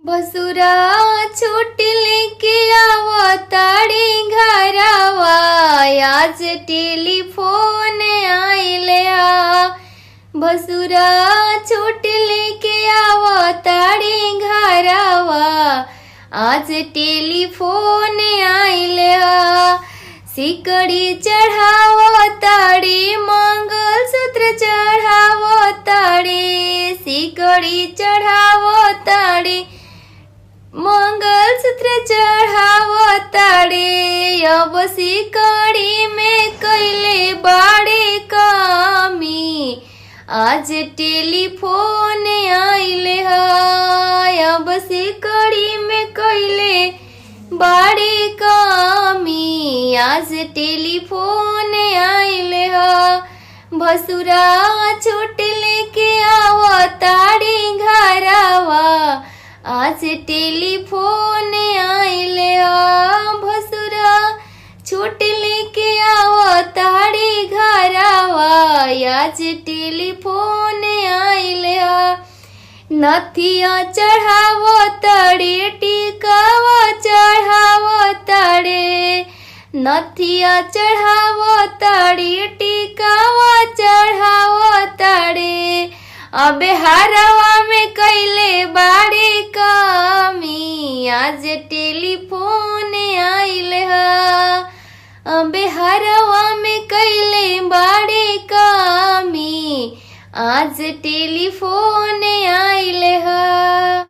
भसुरा छूट लेके आवो ताड़ी घरवा, आज टेलीफोन आइले हा। भसुरा छूट लेके आवो ताड़ी घरवा, आज टेलीफोन आइले हा। सिकड़ी चढ़ावो ताड़ी, मंगलसूत्र चढ़ावो ताड़ी, सिकड़ी चढ़ावो ताड़ी, मंगलसूत्र चढ़ावो ताड़ी। अब सिकड़ी में कैले बाड़े कमी, आज टेलीफोन आइले हा। अब सिकड़ी में कैले बाड़े कमी, आज टेलीफोन आइले हा। भसुरा छूट लेके आवो ताड़ी घरवा, आज टेलीफोन आइले हा। भसुरा छूट लेके आवो ताड़ी घरवा, आज टेलीफोन आइले हा। नथिया चढ़ावो ताड़े, टिकावा चढ़ावो ताड़े, नथिया चढ़ावो ताड़े, टिकावा चढ़ावो ताड़े। अबे हरवा में कैले बाड़े कमी, आज टेलीफोन आइले हा। अबे हरवा में कैले बाड़े कमी, आज टेलीफोन आइले हा।